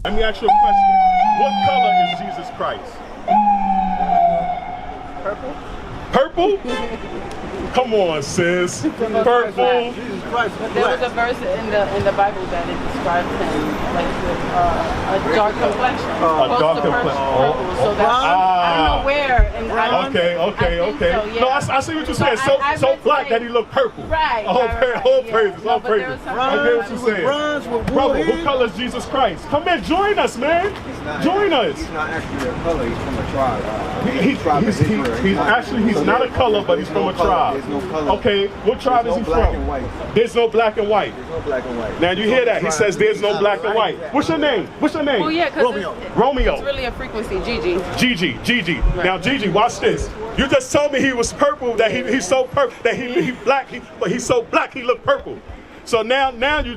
Let me ask you a question. What color is Jesus Christ? Purple? Purple? Come on, sis. Purple. Jesus Christ. But there was a verse in the Bible that it describes him like with a dark complexion. A dark complexion. So that's, I don't know where. And Okay. So, yeah. No, I see what you're saying. So black that he looked purple. Right. All praises. No, All but there praises. was some I get what you're saying. Bronze with Brother, what color is Jesus Christ? Come in, join us, man. Join us. He's not actually a color, he's from a tribe. He's not a color, but he's from a tribe. There's no color. Okay, what tribe is he from? There's no black and white. There's no black and white. Now you hear that? He says there's no black and white. What's your name? Well, yeah, because Romeo. it's really a frequency, Gigi. Gigi. Now Gigi, watch this. You just told me he was purple, that he's so purple, that he black, but he's so black he looked purple. So now you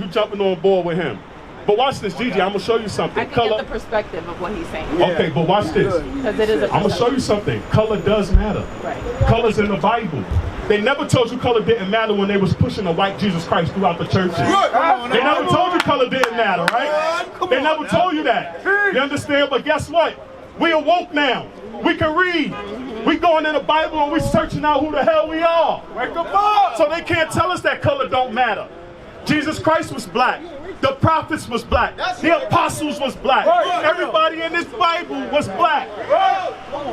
jumping on board with him. But watch this, Gigi, I'm gonna show you something. I can get the perspective of what he's saying. Okay, but watch this. Because it is a I'm gonna show you something. Color does matter. Right. Color's in the Bible. They never told you color didn't matter when they was pushing the white Jesus Christ throughout the churches. They never told you color didn't matter, right? They never told you that. You understand? But guess what? We awoke now. We can read. We going in the Bible and we searching out who the hell we are. So they can't tell us that color don't matter. Jesus Christ was black. The prophets was black. The apostles was black. Everybody in this Bible was black.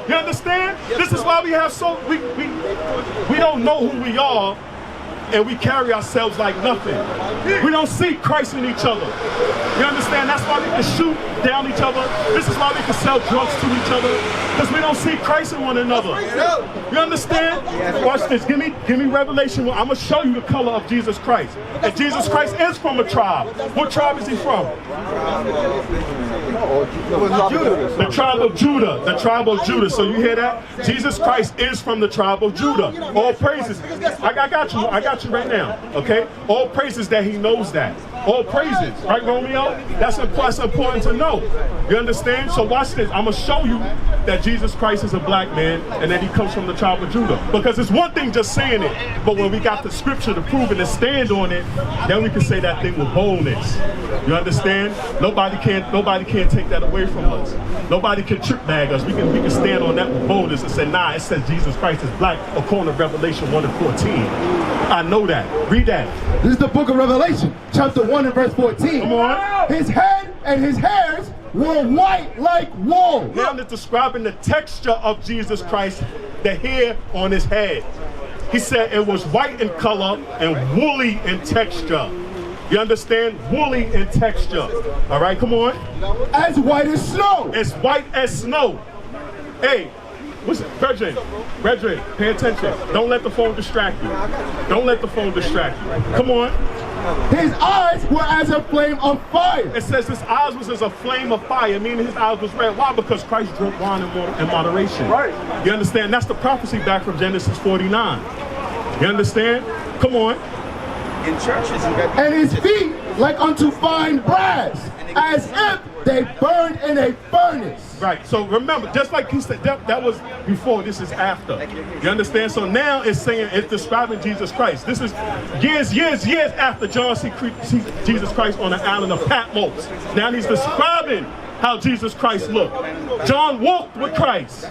You understand? This is why we have we don't know who we are, and we carry ourselves like nothing. We don't see Christ in each other. You understand? That's why we can shoot down each other. This is why we can sell drugs to each other, because we don't see Christ in one another. You understand? Watch this. Give me Revelation. I'm gonna show you the color of Jesus Christ. And Jesus Christ is from a tribe. What tribe is he from? The tribe of Judah. The tribe of Judah. So you hear that? Jesus Christ is from the tribe of Judah. All praises. I got you. I got you right now. Okay? All praises that he knows that. All praises. Right, Romeo? That's important to know. You understand? So watch this. I'm going to show you that Jesus Christ is a black man and that he comes from the tribe of Judah. Because it's one thing just saying it, but when we got the scripture to prove it and stand on it, then we can say that thing with boldness. You understand? Nobody can take that away from us. Nobody can trick bag us. We can stand on that with boldness and say, nah, it says Jesus Christ is black according to Revelation 1 and 14. I know that. Read that. This is the book of Revelation, chapter 1 and verse 14. Come on. His head and his hairs were white like wool. Now it's describing the texture of Jesus Christ, the hair on his head. He said it was white in color and woolly in texture. You understand? Woolly in texture. All right, come on. As white as snow. As white as snow. Hey, listen, Brethren, pay attention. Don't let the phone distract you. Don't let the phone distract you. Come on. His eyes were as a flame of fire. It says his eyes was as a flame of fire, meaning his eyes was red. Why? Because Christ drank wine in moderation. Right. You understand? That's the prophecy back from Genesis 49. You understand? Come on. In churches, and his feet like unto fine brass, as if they burned in a furnace. Right. So remember, just like he said, that was before. This is after. You understand? So now it's saying, it's describing Jesus Christ. This is years after John sees Jesus Christ on the island of Patmos. Now he's describing how Jesus Christ looked. John walked with Christ.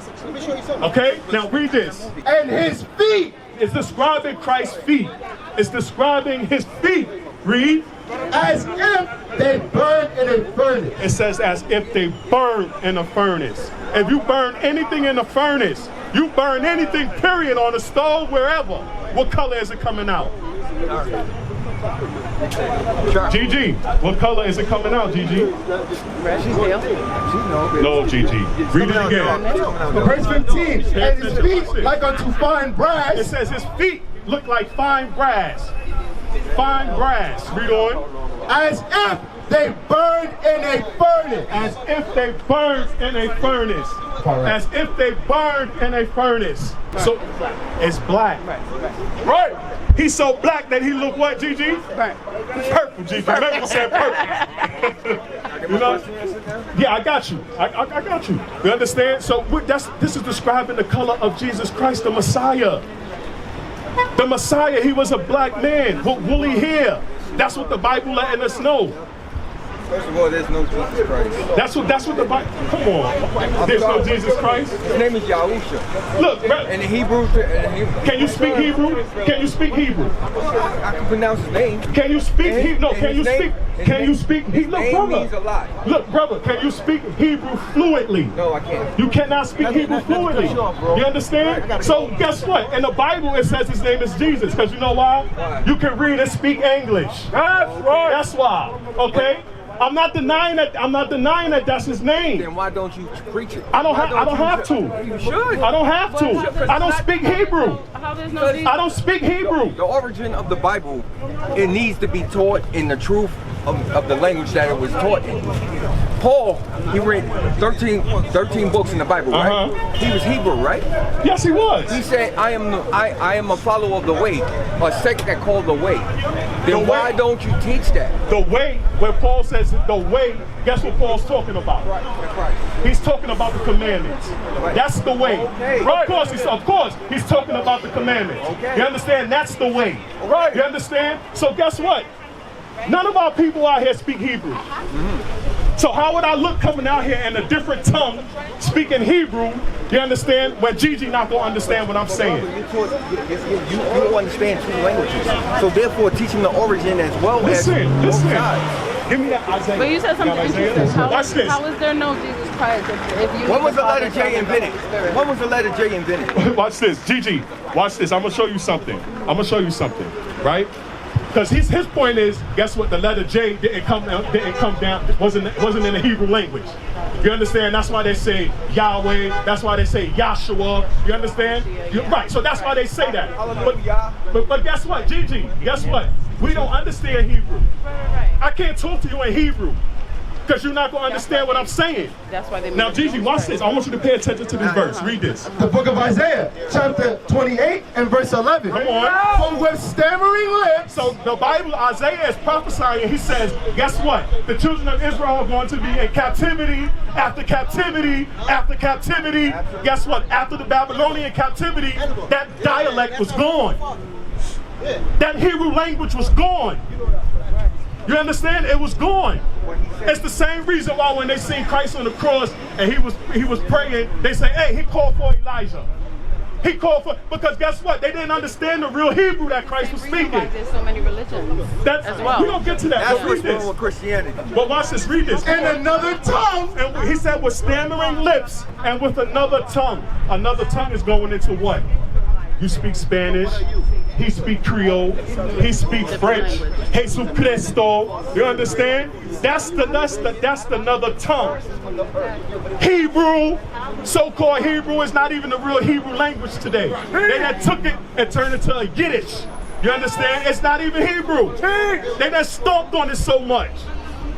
Okay. Now read this. And his feet. It's describing Christ's feet. It's describing his feet. Read. As if they burned in a furnace. It says as if they burned in a furnace. If you burn anything in a furnace, you burn anything, period, on a stove, wherever, what color is it coming out? Gigi, what color is it coming out, Gigi? No, Gigi. Read it again. Verse 15. And his feet like unto fine brass. It says his feet look like fine brass. Fine brass. Read on. As if they burned in a furnace. As if they burned in a furnace. As if they burned in a furnace. So it's black. Right. He's so black that he look what, Gigi? Right. Purple, Gigi. Remember I said purple. You know? Yeah, I got you. I got you. You understand? So this is describing the color of Jesus Christ, the Messiah. The Messiah, he was a black man with woolly hair. That's what the Bible letting us know. First of all, there's no Jesus Christ. That's what the Bible. Come on. There's no Jesus Christ. His name is Yahusha. Look, In the Hebrew, can you speak Hebrew? Can you speak Hebrew? I can pronounce his name. Can you speak Hebrew? No, can you speak? Can you speak Hebrew? Look, name means a lot. brother. Look, brother, can you speak Hebrew fluently? No, I can't. You cannot speak Hebrew fluently. You understand? So guess what? In the Bible, it says his name is Jesus. Because you know why? You can read and speak English. That's right. That's why. Okay? I'm not denying that. I'm not denying that that's his name. Then why don't you preach it? I don't have to. You should. I don't have to. I don't speak Hebrew. How there's no Jesus? I don't speak Hebrew. The origin of the Bible, it needs to be taught in the truth of the language that it was taught in. Paul, he read 13 books in the Bible, right? He was Hebrew, right? Yes, he was. He said, I am a follower of the way, a sect that called the way. Then why don't you teach that? The way, where Paul says the way, guess what Paul's talking about? Right. He's talking about the commandments. That's the way. Okay. Of course, he's talking about the commandments. Okay. You understand? That's the way. Right. You understand? So guess what? None of our people out here speak Hebrew. So how would I look coming out here in a different tongue, speaking Hebrew, you understand, when Gigi not going to understand what I'm saying? You don't understand two languages. So therefore, teaching the origin as well as both sides. Give me that Isaiah. But you said something interesting. Watch this. How is there no Jesus Christ if you? When was the letter J invented? When was the letter J invented? Watch this, Gigi. Watch this. I'm gonna show you something. Right? Because his point is, guess what? The letter J didn't come down. Wasn't in the Hebrew language. You understand? That's why they say Yahweh. That's why they say Yahshua. You understand? Right. So that's why they say that. But guess what, Gigi? Guess what? We don't understand Hebrew. I can't talk to you in Hebrew because you're not going to understand what I'm saying. That's why they. Now, Gigi, watch this. I want you to pay attention to this verse. Read this. The book of Isaiah, chapter 28 and verse 11. Come on. For with stammering lips. So the Bible, Isaiah is prophesying. He says, guess what? The children of Israel are going to be in captivity after captivity after captivity. Guess what? After the Babylonian captivity, that dialect was gone. That Hebrew language was gone. You understand? It was gone. It's the same reason why when they seen Christ on the cross and he was praying, they say, hey, he called for Elijah. He called for, because guess what? They didn't understand the real Hebrew that Christ was speaking. There's so many religions as well. We don't get to that. That's But read what's this. wrong with Christianity. But watch this. Read this. In another tongue. And he said with stammering lips and with another tongue. Another tongue is going into what? You speak Spanish. He speak Creole. He speak French. Jesus Cristo. You understand? That's another tongue. Hebrew, so-called Hebrew, is not even the real Hebrew language today. They done took it and turned it to a Yiddish. You understand? It's not even Hebrew. They done stomped on it so much.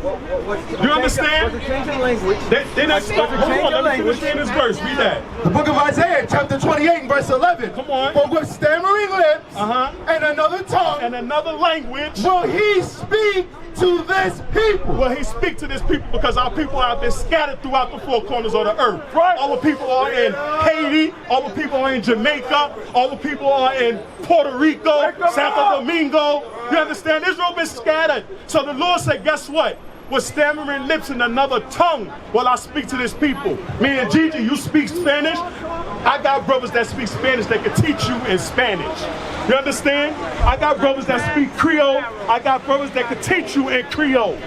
You understand? Was it changing language? They not stomped. Hold on, let me finish this verse. Read that. The book of Isaiah, chapter 28 and verse 11. Come on. For with stammering lips and another tongue And another language. will he speak to this people. Will he speak to this people? Because our people have been scattered throughout the four corners of the earth. Right. All the people are in Haiti. All the people are in Jamaica. All the people are in Puerto Rico, Santo Domingo. You understand? Israel been scattered. So the Lord said, guess what? With stammering lips and another tongue will I speak to this people. Me and Gigi, you speak Spanish. I got brothers that speak Spanish that can teach you in Spanish. You understand? I got brothers that speak Creole. I got brothers that can teach you in Creole.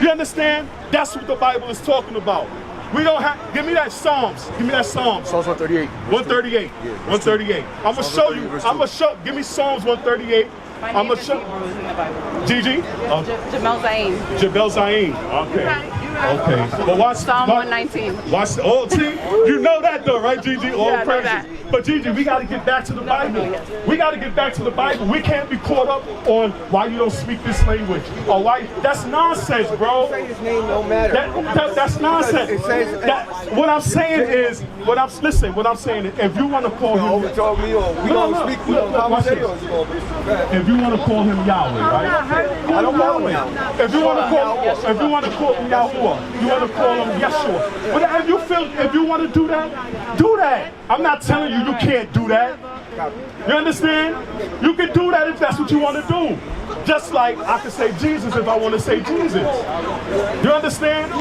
You understand? That's what the Bible is talking about. We don't have, give me that Psalms. Give me that Psalms. Psalms 138. 138. 138. I'm going to show you. Give me Psalms 138. I'm going to show Gigi? Jamel Zayn. Jabel Zayn. Okay. Okay. But watch Psalm 119. Watch. Oh, see, you know that though, right, Gigi? All Yeah, I know praises. that. But Gigi, we got to get back to the Bible. We got to get back to the Bible. We can't be caught up on why you don't speak this language or why. That's nonsense, bro. Say his name don't matter. That's nonsense. It says, What I'm saying is, what I'm saying is, if you want to call him, overtalk me or we don't speak, we don't conversate or if you want to call him Yahweh, right? I don't call him Yahweh. If you want to call him Yahweh, you want to call him Yeshua. But if you want to do that, do that. I'm not telling you can't do that. You understand? You can do that if that's what you want to do. Just like I could say Jesus if I want to say Jesus. You understand?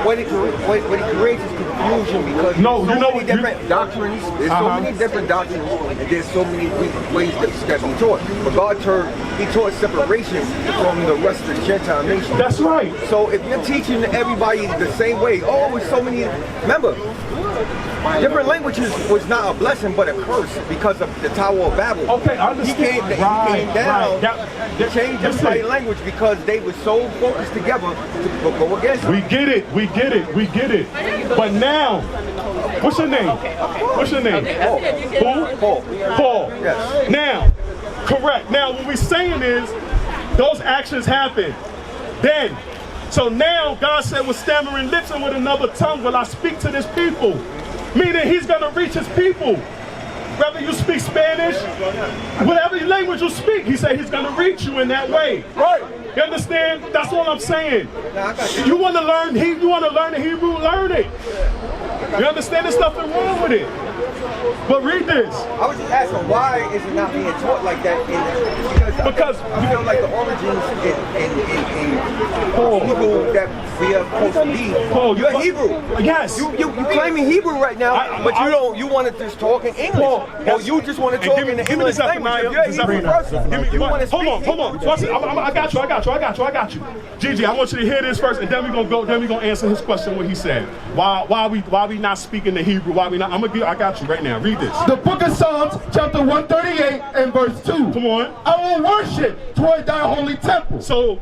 What it creates is confusion because No, there's you know so many different doctrines. There's so many different doctrines, and there's so many ways that be taught. But God He taught separation from the rest of the Gentile nation. That's right. So if you're teaching everybody the same way, it's so many. Remember, different languages was not a blessing but a curse because of the Tower of Babel. Okay, I understand. He came down. That changed everybody's language because they were so focused together to go against him. We get it. But now, what's your name? What's your name? Paul. Paul. Yes. Now, correct. Now, what we're saying is, those actions happen. Then, so now God said, with stammering lips and with another tongue will I speak to this people. Meaning He's going to reach His people. Whether you speak Spanish, whatever language you speak, He said He's going to reach you in that way. Right. You understand? That's all I'm saying. You want to learn the Hebrew, learn it. You understand? There's nothing wrong with it. But read this. I was just asking, why is it not being taught like that? Because I feel like the origins in Hebrew that we are supposed to be. Paul, you're Hebrew. Yes. You claiming Hebrew right now, but you want to just talk in English. Paul, or you just want to talk in the English language. If you're a Hebrew person, you want to speak Hold on. I got you. Gigi, I want you to hear this first, and then we're gonna answer his question, what he said. Why we not speaking the Hebrew? Why we not? I got you right now. Read this. The book of Psalms, chapter 138 and verse 2. Come on. I will worship toward thy holy temple. So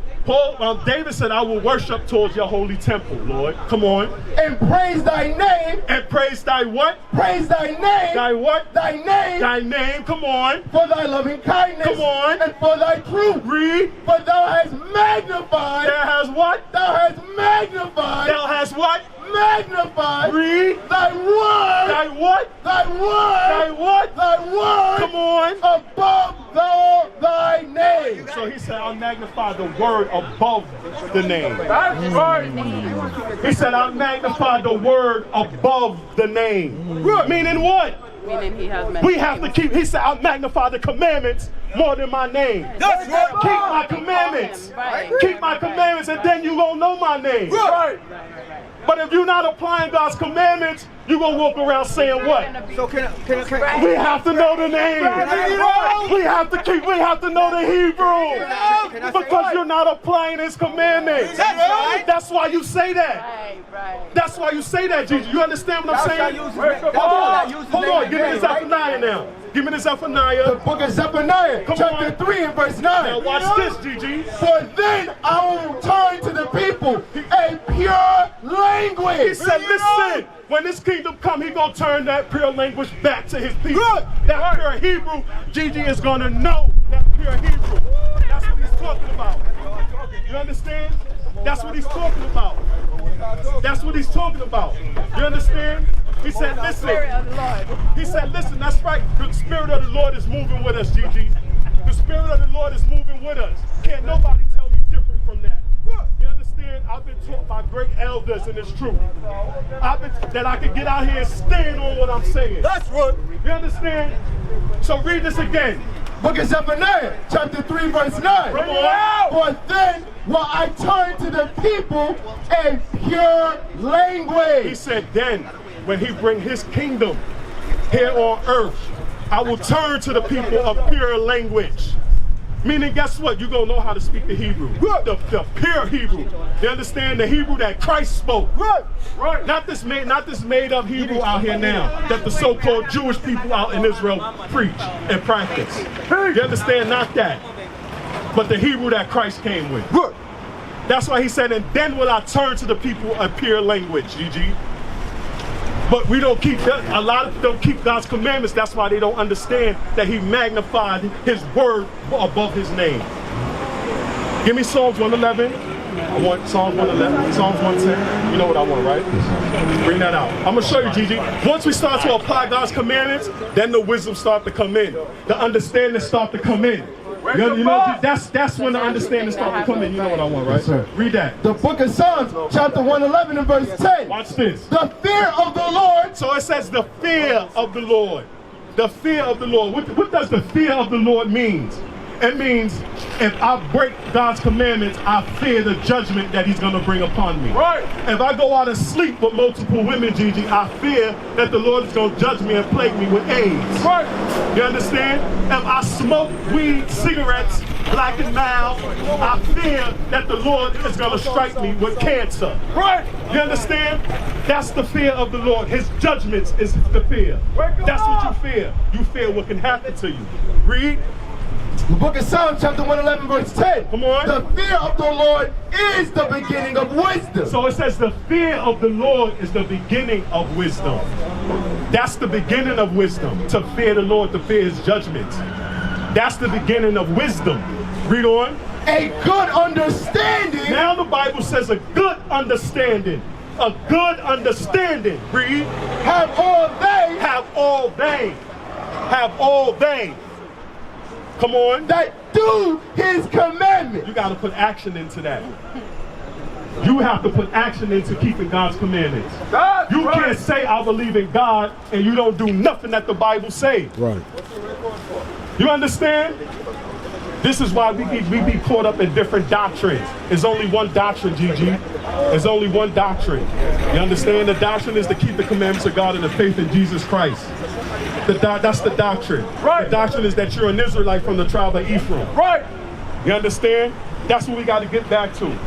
David said, I will worship towards your holy temple, Lord. Come on. And praise thy name. And praise thy what? Praise thy name. Thy what? Thy name. Thy name. Come on. For thy loving kindness. Come on. And for thy truth. Read. For thou hast magnified. There has what? Thou hast magnified. Thou hast what? Magnified. Read. Thy word. Thy what? Thy word. Thy what? Thy word. Come on. Above thy name. So he said, I'll magnify the word above the name. That's right. He said, I'll magnify the word above the name. Meaning what? Meaning He has We have to keep, he said, I'll magnify the commandments more than my name. That's right. Keep my commandments. Right. Keep my commandments, and then you won't know my name. Right. But if you're not applying God's commandments, you're going to walk around saying what? So can We have to know the name. We have to know the Hebrew. Because you're not applying His commandments. That's why you say that. Right. That's why you say that, Jesus. You understand what I'm saying? Hold on. Give me the Zephaniah now. Give me the Zephaniah. The book of Zephaniah, chapter 3 and verse 9. Now watch this, Gigi. For then I will turn to the people a pure language. He said, listen, when this kingdom come, He's going to turn that pure language back to His people. That pure Hebrew, Gigi is going to know that pure Hebrew. That's what He's talking about. You understand? That's what He's talking about. That's what He's talking about. You understand? He said, listen. He said, listen, that's right. The Spirit of the Lord is moving with us, Gigi. The Spirit of the Lord is moving with us. Can't nobody tell me different from that. You understand? I've been taught by great elders, and it's true. That I can get out here and stand on what I'm saying. That's right. You understand? So read this again. Book of Zephaniah, chapter 3, verse 9. Come on. For then will I turn to the people a pure language. He said, then, when He bring His kingdom here on earth, I will turn to the people of pure language. Meaning, guess what? You're going to know how to speak the Hebrew. The pure Hebrew. You understand? The Hebrew that Christ spoke. Right. Not this made up Hebrew out here now that the so-called Jewish people out in Israel preach and practice. You understand? Not that. But the Hebrew that Christ came with. That's why He said, and then will I turn to the people a pure language, Gigi. But we don't keep that. A lot of them don't keep God's commandments. That's why they don't understand that He magnified His word above His name. Give me Psalms 111. I want Psalms 111, Psalms 110. You know what I want, right? Bring that out. I'm going to show you, Gigi. Once we start to apply God's commandments, then the wisdom start to come in. The understanding start to come in. You know, that's when the understanding starts to come in. You know what I want, right? Yes, sir. Read that. The book of Psalms, chapter 111 and verse 10. Watch this. The fear of the Lord. So it says the fear of the Lord. The fear of the Lord. What does the fear of the Lord mean? It means if I break God's commandments, I fear the judgment that he's going to bring upon me. Right. If I go out and sleep with multiple women, Gigi, I fear that the Lord is going to judge me and plague me with AIDS. Right. You understand? If I smoke weed, cigarettes, black and mild, I fear that the Lord is going to strike me with cancer. Right. You understand? That's the fear of the Lord. His judgments is the fear. That's what you fear. You fear what can happen to you. Read. The book of Psalms, chapter 111, verse 10. Come on. The fear of the Lord is the beginning of wisdom. So it says the fear of the Lord is the beginning of wisdom. That's the beginning of wisdom. To fear the Lord, to fear his judgments. That's the beginning of wisdom. Read on. A good understanding. Now the Bible says a good understanding. A good understanding. Read. Have all they. Have all they. Have all they. Come on. That do his commandments. You got to put action into that. You have to put action into keeping God's commandments. You can't say I believe in God and you don't do nothing that the Bible says. Right. You understand? This is why we be caught up in different doctrines. There's only one doctrine, GG. There's only one doctrine. You understand? The doctrine is to keep the commandments of God and the faith in Jesus Christ. That's the doctrine. Right. The doctrine is that you're an Israelite from the tribe of Ephraim. Right. You understand? That's what we got to get back to.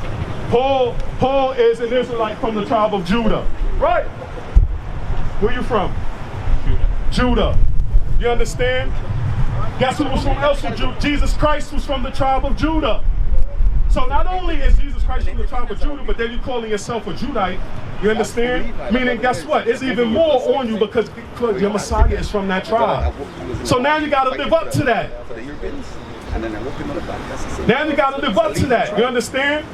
Paul is an Israelite from the tribe of Judah. Right. Where you from? Judah. You understand? Guess who was from Judah? Jesus Christ was from the tribe of Judah. So not only is Jesus Christ from the tribe of Judah, but then you're calling yourself a Judite. You understand? Meaning, guess what? It's even more on you because your Messiah is from that tribe. So now you got to live up to that. Now you got to live up to that. You understand?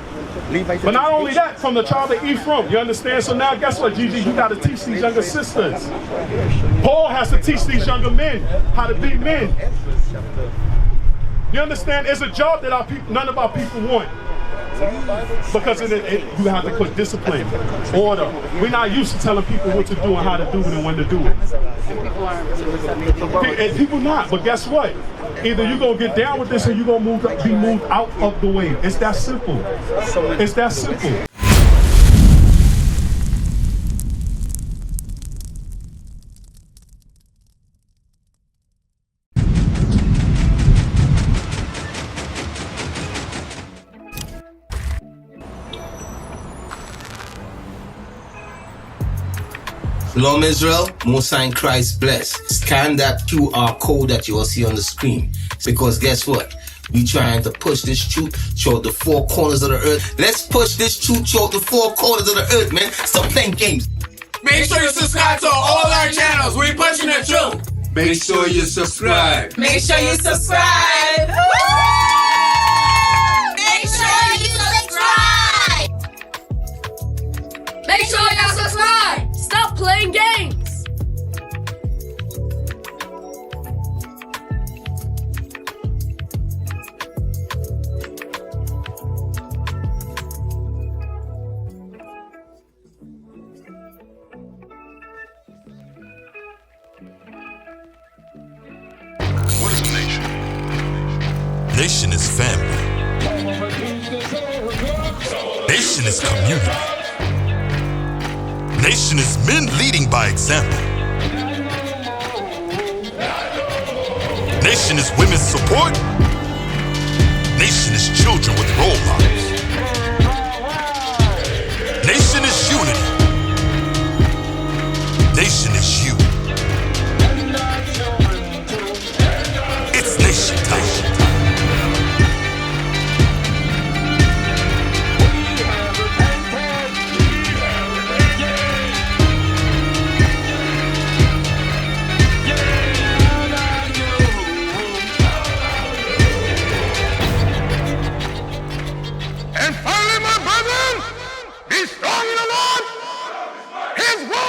But not only that, from the tribe of Ephraim. You understand? So now guess what, Gigi? You got to teach these younger sisters. Paul has to teach these younger men how to be men. You understand? It's a job that none of our people want. Because you have to put discipline, order. We're not used to telling people what to do and how to do it and when to do it. And people not, but guess what? Either you're going to get down with this or you're going to be moved out of the way. It's that simple. It's that simple. Shalom Israel, Most High in Christ bless. Scan that QR code that you will see on the screen. Because guess what? We trying to push this truth throughout the four corners of the earth. Let's push this truth throughout the four corners of the earth, man. Stop playing games. Make sure you subscribe to all our channels. We're pushing the truth. Make sure you subscribe. Make sure you subscribe. Make sure you subscribe. Make sure you subscribe. Stop playing games. What is a nation? Nation is family. Nation is community. Nation is men leading by example. Nation is women's support. Nation is children with role models. Nation is unity. Nation is you. It's nation time. And finally, my brethren, be strong in the Lord, His word.